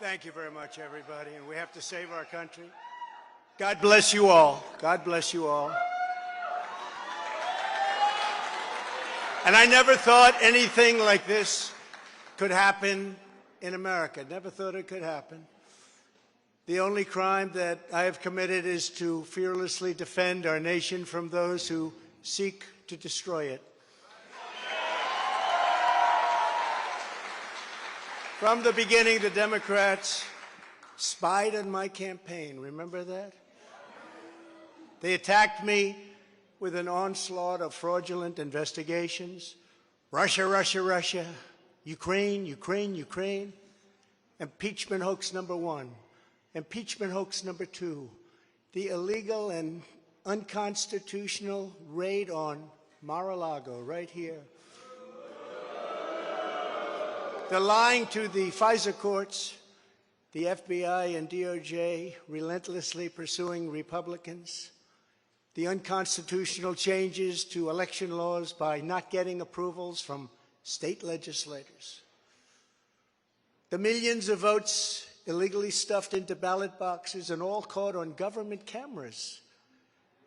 Thank you very much, everybody. And we have to save our country. God bless you all. God bless you all. And I never thought anything like this could happen in America. Never thought it could happen. The only crime that I have committed is to fearlessly defend our nation from those who seek to destroy it. From the beginning, the Democrats spied on my campaign. Remember that? They attacked me with an onslaught of fraudulent investigations. Russia, Russia, Russia. Ukraine, Ukraine, Ukraine. Impeachment hoax number 1. Impeachment hoax number 2. The illegal and unconstitutional raid on Mar-a-Lago, right here. The lying to the FISA courts, the FBI and DOJ relentlessly pursuing Republicans, the unconstitutional changes to election laws by not getting approvals from state legislators, the millions of votes illegally stuffed into ballot boxes and all caught on government cameras,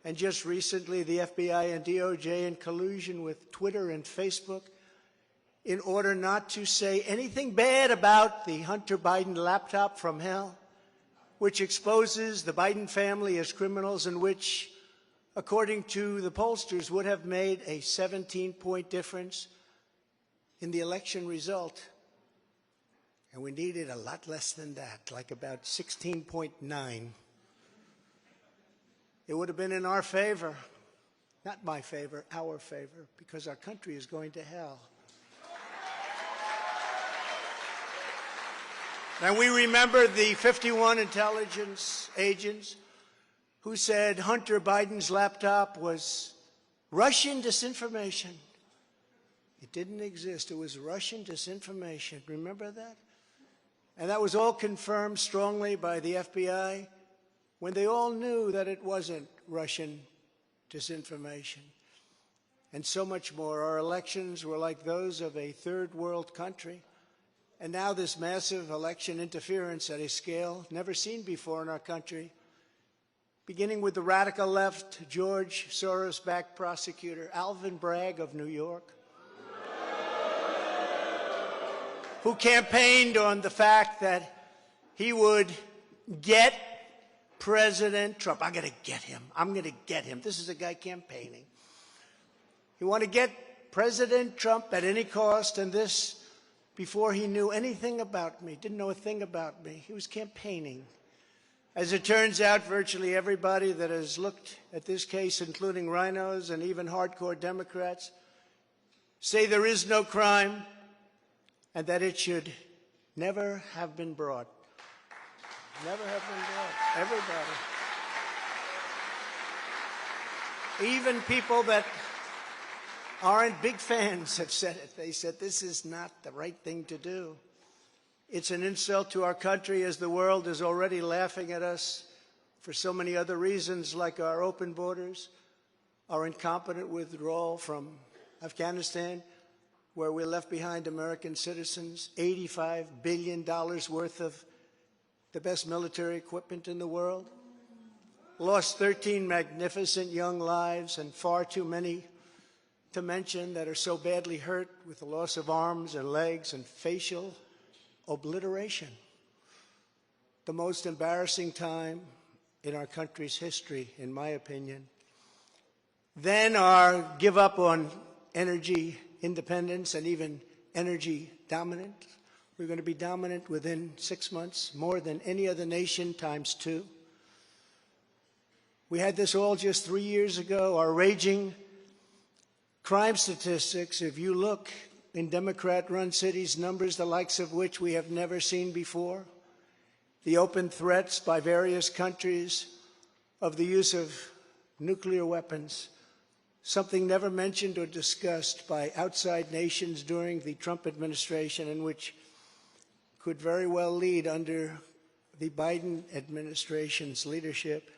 and just recently the FBI and DOJ in collusion with Twitter and Facebook in order not to say anything bad about the Hunter Biden laptop from hell, which exposes the Biden family as criminals and which, according to the pollsters, would have made a 17-point difference in the election result. And we needed a lot less than that, like about 16.9. It would have been in our favor, not my favor, our favor, because our country is going to hell. And we remember the 51 intelligence agents who said Hunter Biden's laptop was Russian disinformation. It didn't exist. It was Russian disinformation. Remember that? And that was all confirmed strongly by the FBI when they all knew that it wasn't Russian disinformation. And so much more. Our elections were like those of a third world country. And now this massive election interference at a scale never seen before in our country, beginning with the radical left, George Soros-backed prosecutor Alvin Bragg of New York, who campaigned on the fact that he would get President Trump. I'm going to get him. I'm going to get him. This is a guy campaigning. He wanted to get President Trump at any cost, and this before he knew anything about me, didn't know a thing about me. He was campaigning. As it turns out, virtually everybody that has looked at this case, including rhinos and even hardcore Democrats, say there is no crime and that it should never have been brought. Never have been brought. Everybody. Even people that aren't big fans have said it. They said this is not the right thing to do. It's an insult to our country, as the world is already laughing at us for so many other reasons, like our open borders, our incompetent withdrawal from Afghanistan, where we left behind American citizens, $85 billion worth of the best military equipment in the world, lost 13 magnificent young lives, and far too many to mention that are so badly hurt with the loss of arms and legs and facial obliteration. The most embarrassing time in our country's history, in my opinion. Then our give up on energy independence and even energy dominance. We're going to be dominant within 6 months, more than any other nation ×2. We had this all just 3 years ago. Our raging crime statistics, if you look in Democrat-run cities, numbers the likes of which we have never seen before. The open threats by various countries of the use of nuclear weapons, something never mentioned or discussed by outside nations during the Trump administration, and which could very well lead under the Biden administration's leadership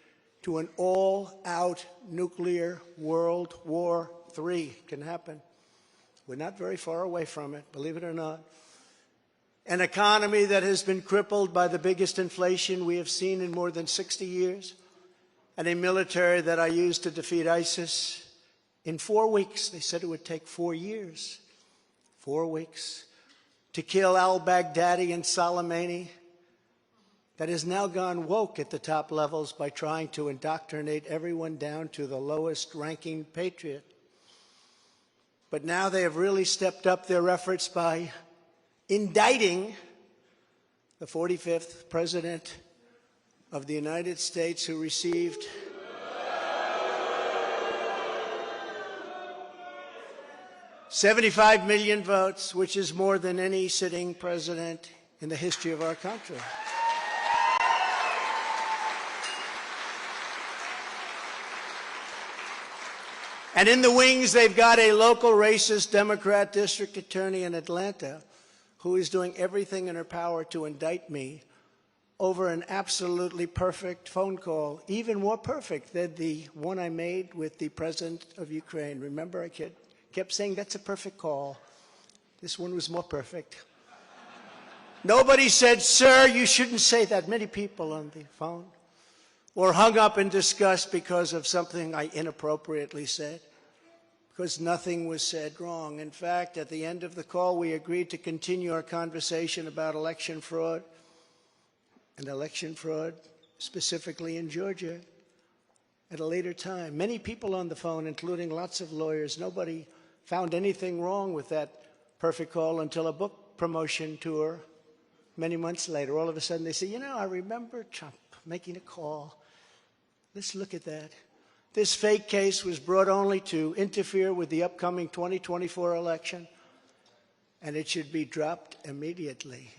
to an all-out nuclear World War III can happen. We're not very far away from it, believe it or not. an economy that has been crippled by the biggest inflation we have seen in more than 60 years, and a military that I used to defeat ISIS in 4 weeks. They said it would take 4 years. 4 weeks. To kill al-Baghdadi and Soleimani, that has now gone woke at the top levels by trying to indoctrinate everyone down to the lowest ranking patriot. But now they have really stepped up their efforts by indicting the 45th President of the United States, who received $75 million votes, which is more than any sitting president in the history of our country. And in the wings, they've got a local racist Democrat district attorney in Atlanta who is doing everything in her power to indict me over an absolutely perfect phone call, even more perfect than the one I made with the president of Ukraine. Remember, I kept saying, that's a perfect call. This one was more perfect. Nobody said, sir, you shouldn't say that. Many people on the phone were hung up in disgust because of something I inappropriately said, because nothing was said wrong. In fact, at the end of the call, we agreed to continue our conversation about election fraud, and election fraud specifically in Georgia, at a later time. Many people on the phone, including lots of lawyers, nobody found anything wrong with that perfect call until a book promotion tour many months later. All of a sudden they say, you know, I remember Trump making a call. Let's look at that. This fake case was brought only to interfere with the upcoming 2024 election, and it should be dropped immediately.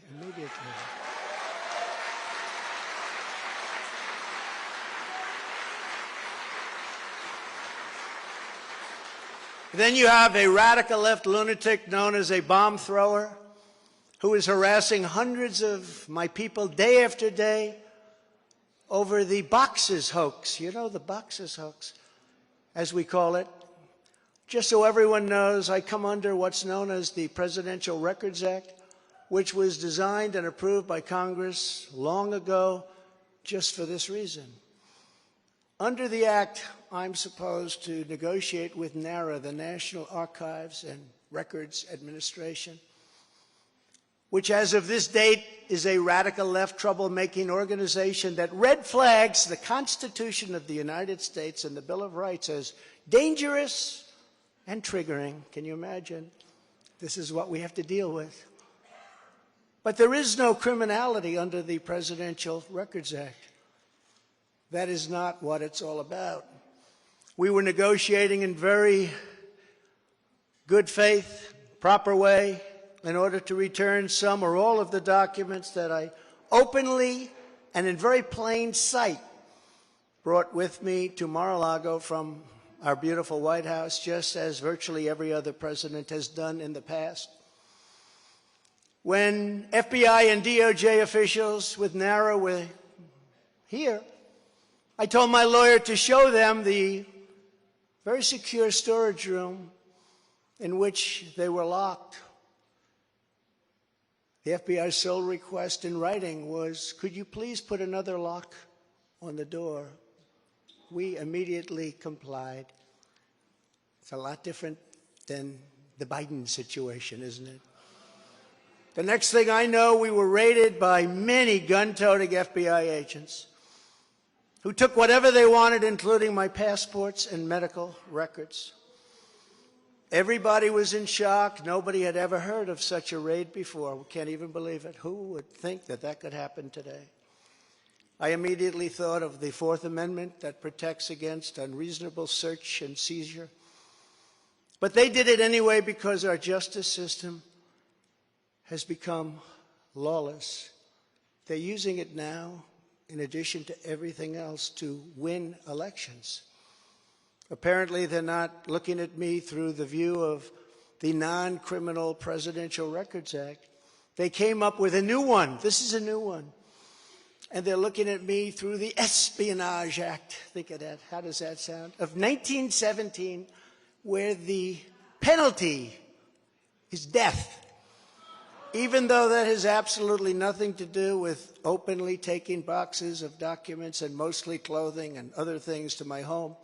Then you have a radical left lunatic known as a bomb thrower who is harassing hundreds of my people day after day over the boxes hoax. You know, the boxes hoax, as we call it. Just so everyone knows, I come under what's known as the Presidential Records Act, which was designed and approved by Congress long ago just for this reason. Under the Act, I'm supposed to negotiate with NARA, the National Archives and Records Administration, which as of this date is a radical left troublemaking organization that red flags the Constitution of the United States and the Bill of Rights as dangerous and triggering. Can you imagine? This is what we have to deal with. But there is no criminality under the Presidential Records Act. That is not what it's all about. We were negotiating in very good faith, proper way, in order to return some or all of the documents that I openly and in very plain sight brought with me to Mar-a-Lago from our beautiful White House, just as virtually every other president has done in the past. When FBI and DOJ officials with NARA were here, I told my lawyer to show them the very secure storage room in which they were locked. The FBI's sole request in writing was, could you please put another lock on the door? We immediately complied. It's a lot different than the Biden situation, isn't it? The next thing I know, we were raided by many gun-toting FBI agents who took whatever they wanted, including my passports and medical records. Everybody was in shock. Nobody had ever heard of such a raid before. We can't even believe it. Who would think that that could happen today? I immediately thought of the Fourth Amendment that protects against unreasonable search and seizure. But they did it anyway because our justice system has become lawless. They're using it now, in addition to everything else, to win elections. Apparently, they're not looking at me through the view of the non-criminal Presidential Records Act. They came up with a new one. This is a new one. And they're looking at me through the Espionage Act. Think of that. How does that sound? Of 1917, where the penalty is death. even though that has absolutely nothing to do with openly taking boxes of documents and mostly clothing and other things to my home,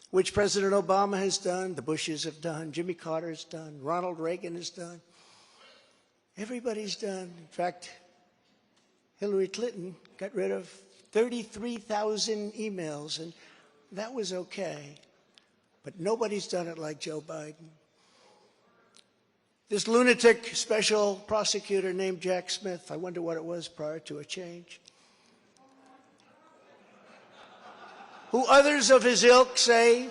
which President Obama has done, the Bushes have done, Jimmy Carter has done, Ronald Reagan has done. Everybody's done. In fact, Hillary Clinton got rid of 33,000 emails, and that was okay. But nobody's done it like Joe Biden. This lunatic special prosecutor named Jack Smith, I wonder what it was prior to a change, who others of his ilk say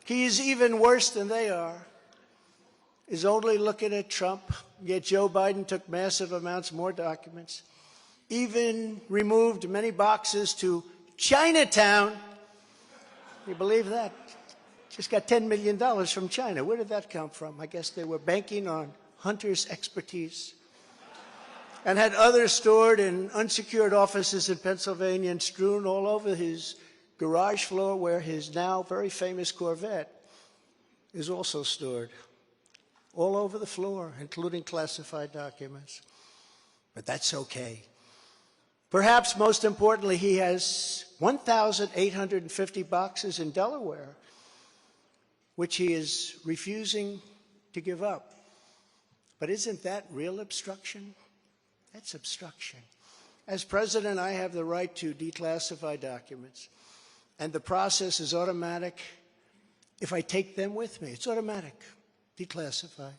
he's even worse than they are, is only looking at Trump, yet Joe Biden took massive amounts more documents, even removed many boxes to Chinatown. Can you believe that? Just got $10 million from China. Where did that come from? I guess they were banking on Hunter's expertise and had others stored in unsecured offices in Pennsylvania and strewn all over his garage floor where his now very famous Corvette is also stored. All over the floor, including classified documents. But that's okay. Perhaps most importantly, he has 1,850 boxes in Delaware, which he is refusing to give up. But isn't that real obstruction? That's obstruction. As president, I have the right to declassify documents, and the process is automatic if I take them with me. It's automatic, declassify.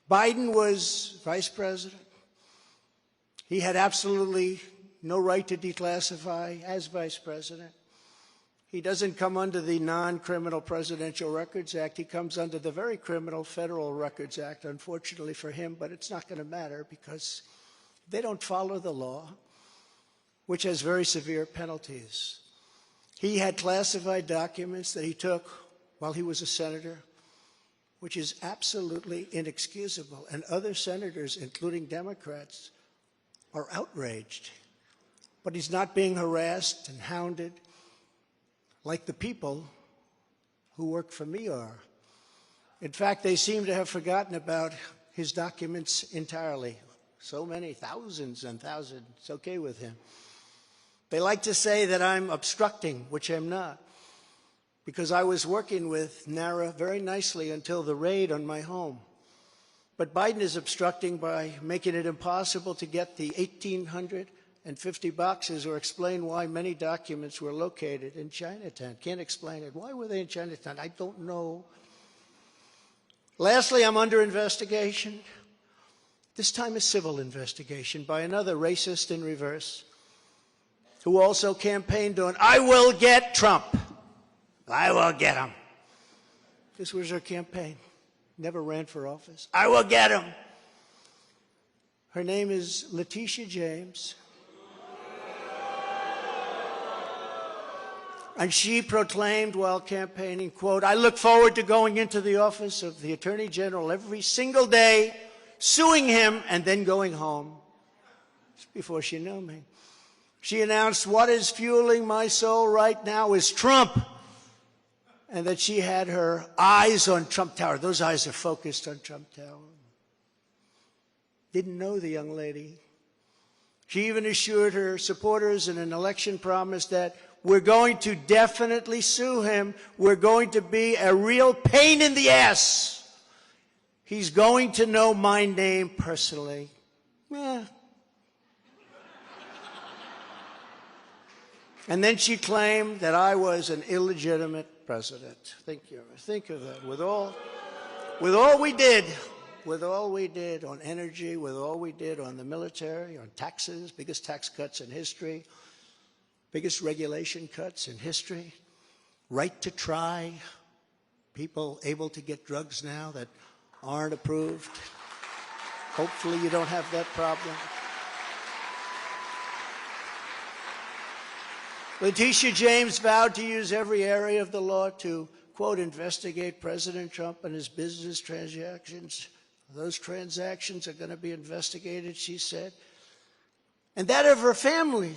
Biden was vice president. He had absolutely no right to declassify as vice president. He doesn't come under the non-criminal Presidential Records Act. He comes under the very criminal Federal Records Act, unfortunately for him, but it's not going to matter because they don't follow the law, which has very severe penalties. He had classified documents that he took while he was a senator, which is absolutely inexcusable. And other senators, including Democrats, are outraged. But he's not being harassed and hounded like the people who work for me are. In fact, they seem to have forgotten about his documents entirely. So many, thousands and thousands. It's okay with him. They like to say that I'm obstructing, which I'm not, because I was working with NARA very nicely until the raid on my home. But Biden is obstructing by making it impossible to get the 1,850 boxes or explain why many documents were located in Chinatown. Can't explain it. Why were they in Chinatown? I don't know. Lastly, I'm under investigation. This time a civil investigation by another racist in reverse who also campaigned on, I will get Trump. I will get him. This was her campaign. Never ran for office. I will get him. Her name is Letitia James. And she proclaimed while campaigning, quote, I look forward to going into the office of the Attorney General every single day, suing him, and then going home. Just before she knew me. She announced, what is fueling my soul right now is Trump. And that she had her eyes on Trump Tower. Those eyes are focused on Trump Tower. Didn't know the young lady. She even assured her supporters in an election promise that we're going to definitely sue him. We're going to be a real pain in the ass. He's going to know my name personally. Yeah. And then she claimed that I was an illegitimate president. Think of that. With all we did on energy, with all we did on the military, on taxes, biggest tax cuts in history, biggest regulation cuts in history, right to try, people able to get drugs now that aren't approved. Hopefully you don't have that problem. Letitia James vowed to use every area of the law to, quote, investigate President Trump and his business transactions. Those transactions are going to be investigated, she said. And that of her family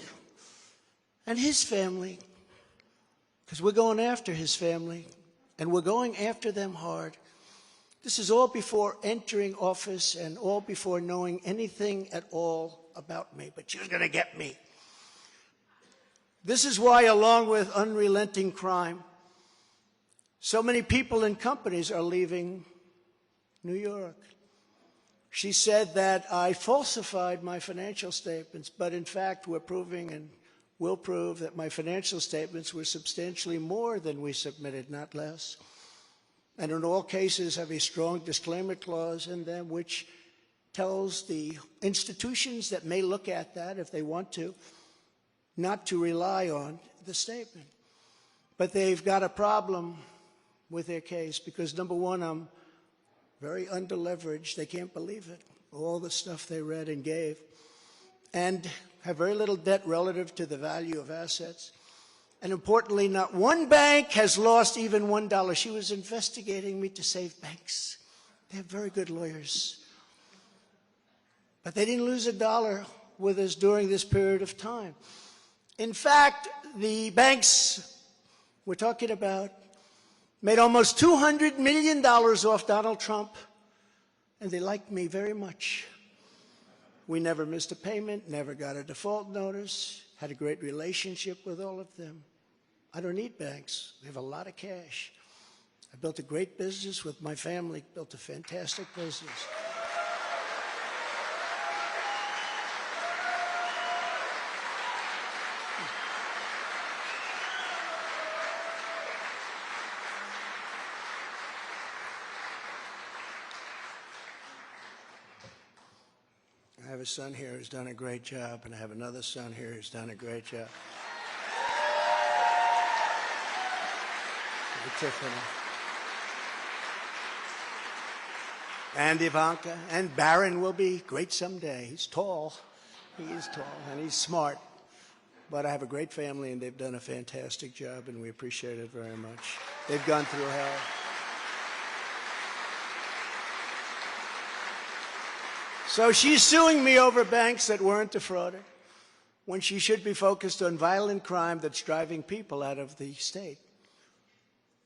and his family, because we're going after his family, and we're going after them hard. This is all before entering office and all before knowing anything at all about me, but she was going to get me. This is why, along with unrelenting crime, so many people and companies are leaving New York. She said that I falsified my financial statements, but in fact we're proving and will prove that my financial statements were substantially more than we submitted, not less. And in all cases have a strong disclaimer clause in them which tells the institutions that may look at that if they want to, not to rely on the statement. But they've got a problem with their case because, number one, I'm very underleveraged. They can't believe it, all the stuff they read and gave, and have very little debt relative to the value of assets. And importantly, not one bank has lost even $1. She was investigating me to save banks. They have very good lawyers. But they didn't lose $1 with us during this period of time. In fact, the banks we're talking about made almost $200 million off Donald Trump, and they liked me very much. We never missed a payment, never got a default notice, had a great relationship with all of them. I don't need banks. They have a lot of cash. I built a great business with my family, built a fantastic business. I have a son here who's done a great job, and I have another son here who's done a great job. Tiffany. And Ivanka. And Barron will be great someday. He's tall. He is tall, and he's smart. But I have a great family, and they've done a fantastic job, and we appreciate it very much. They've gone through hell. So she's suing me over banks that weren't defrauded when she should be focused on violent crime that's driving people out of the state.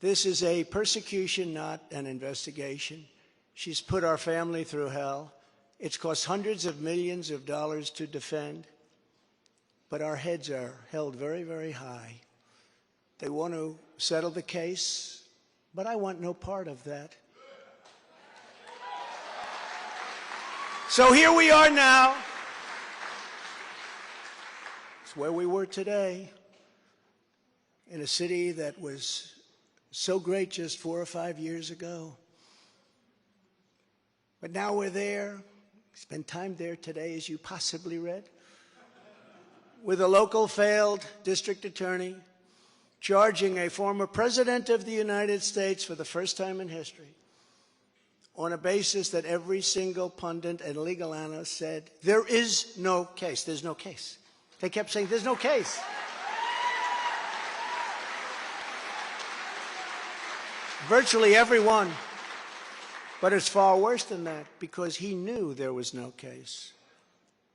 This is a persecution, not an investigation. She's put our family through hell. It's cost hundreds of millions of dollars to defend, but our heads are held very, very high. They want to settle the case, but I want no part of that. So here we are now. It's where we were today, in a city that was so great just 4 or 5 years ago. But now we're there. Spent time there today, as you possibly read, with a local failed district attorney charging a former president of the United States for the first time in history on a basis that every single pundit and legal analyst said, there is no case. There's no case. They kept saying, there's no case. Virtually everyone. But it's far worse than that, because he knew there was no case.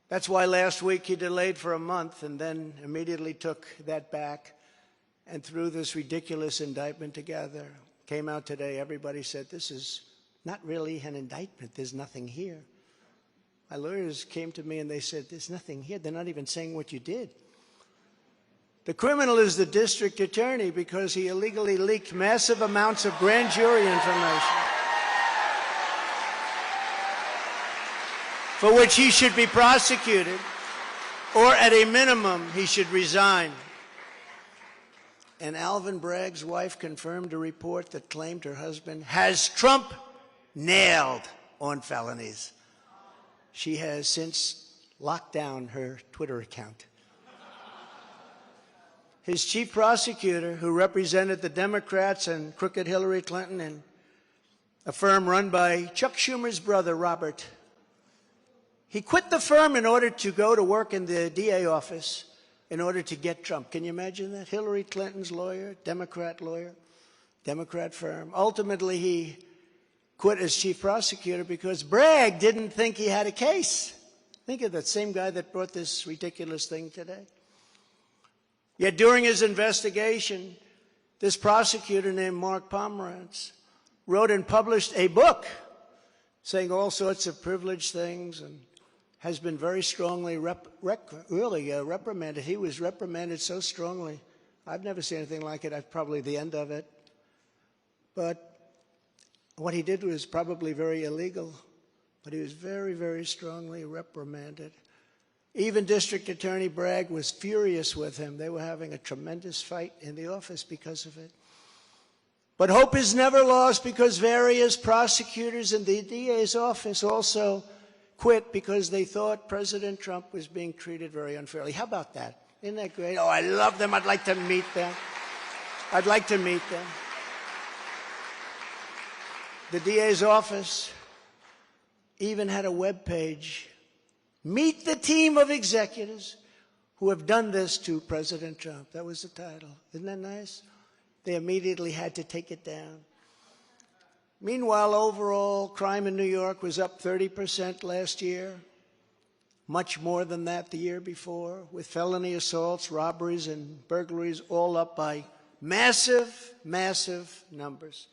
That's why last week he delayed for a month and then immediately took that back and threw this ridiculous indictment together. Came out today, everybody said, this is not really an indictment. There's nothing here. My lawyers came to me and they said, there's nothing here. They're not even saying what you did. The criminal is the district attorney because he illegally leaked massive amounts of grand jury information for which he should be prosecuted, or at a minimum, he should resign. And Alvin Bragg's wife confirmed a report that claimed her husband has Trump nailed on felonies. She has since locked down her Twitter account. His chief prosecutor, who represented the Democrats and crooked Hillary Clinton in a firm run by Chuck Schumer's brother, Robert, he quit the firm in order to go to work in the DA office in order to get Trump. Can you imagine that? Hillary Clinton's lawyer, Democrat firm. Ultimately, he quit as chief prosecutor because Bragg didn't think he had a case. Think of that same guy that brought this ridiculous thing today. Yet during his investigation, this prosecutor named Mark Pomerantz wrote and published a book saying all sorts of privileged things and has been very strongly reprimanded. He was reprimanded so strongly. I've never seen anything like it. That's probably the end of it. But what he did was probably very illegal, but he was very, very strongly reprimanded. Even District Attorney Bragg was furious with him. They were having a tremendous fight in the office because of it. But hope is never lost because various prosecutors in the DA's office also quit because they thought President Trump was being treated very unfairly. How about that? Isn't that great? Oh, I love them. I'd like to meet them. I'd like to meet them. The DA's office even had a web page. Meet the team of executives who have done this to President Trump. That was the title. Isn't that nice? They immediately had to take it down. Meanwhile, overall, crime in New York was up 30% last year, much more than that the year before, with felony assaults, robberies, and burglaries all up by massive, massive numbers.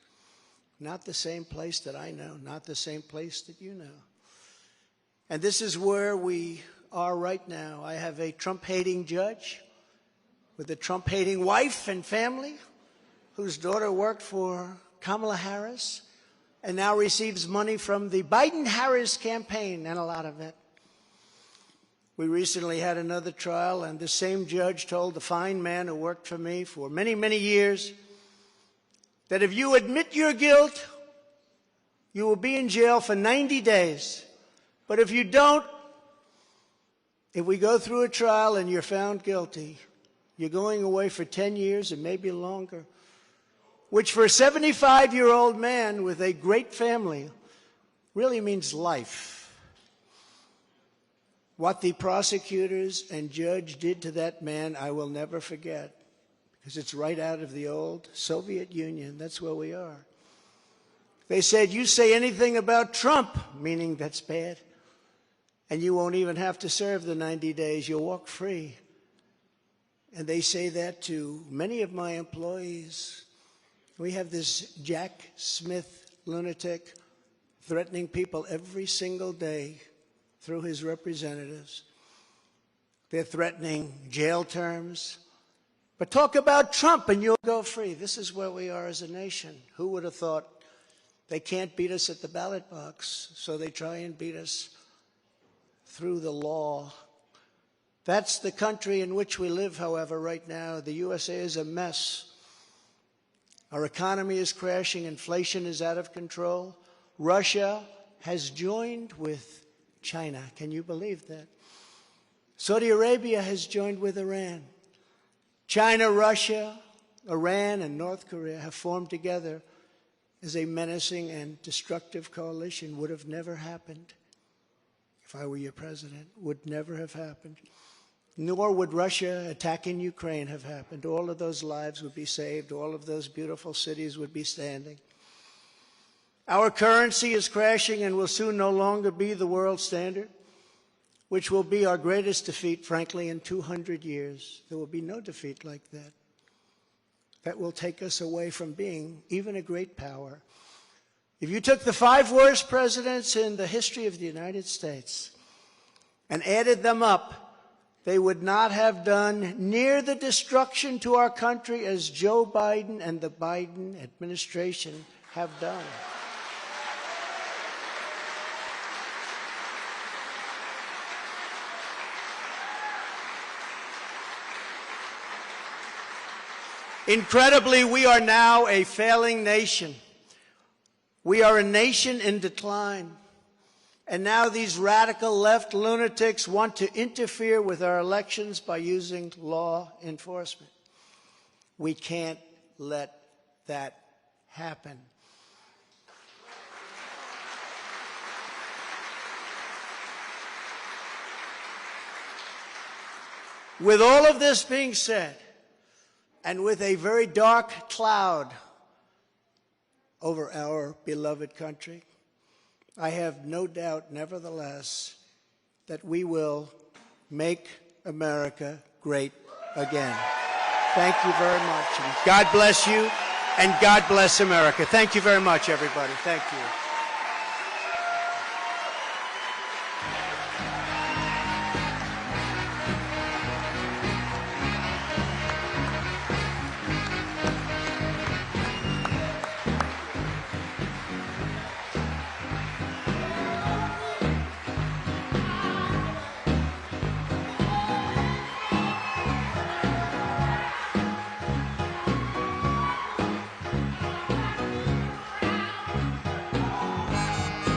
Not the same place that I know, not the same place that you know. And this is where we are right now. I have a Trump-hating judge with a Trump-hating wife and family whose daughter worked for Kamala Harris and now receives money from the Biden-Harris campaign, and a lot of it. We recently had another trial, and the same judge told the fine man who worked for me for many, many years that if you admit your guilt, you will be in jail for 90 days. But if you don't, if we go through a trial and you're found guilty, you're going away for 10 years and maybe longer, which for a 75-year-old man with a great family really means life. What the prosecutors and judge did to that man, I will never forget, because it's right out of the old Soviet Union. That's where we are. They said, you say anything about Trump, meaning that's bad, and you won't even have to serve the 90 days. You'll walk free. And they say that to many of my employees. We have this Jack Smith lunatic threatening people every single day through his representatives. They're threatening jail terms. But talk about Trump and you'll go free. This is where we are as a nation. Who would have thought? They can't beat us at the ballot box, so they try and beat us through the law. That's the country in which we live, however, right now. The USA is a mess. Our economy is crashing. Inflation is out of control. Russia has joined with China. Can you believe that? Saudi Arabia has joined with Iran. China, Russia, Iran, and North Korea have formed together as a menacing and destructive coalition. Would have never happened if I were your president. Would never have happened. Nor would Russia attacking Ukraine have happened. All of those lives would be saved. All of those beautiful cities would be standing. Our currency is crashing and will soon no longer be the world standard, which will be our greatest defeat, frankly, in 200 years. There will be no defeat like that. That will take us away from being even a great power. If you took the 5 worst presidents in the history of the United States and added them up, they would not have done near the destruction to our country as Joe Biden and the Biden administration have done. Incredibly, we are now a failing nation. We are a nation in decline. And now these radical left lunatics want to interfere with our elections by using law enforcement. We can't let that happen. With all of this being said, and with a very dark cloud over our beloved country, I have no doubt, nevertheless, that we will make America great again. Thank you very much. And God bless you. And God bless America. Thank you very much, everybody. Thank you.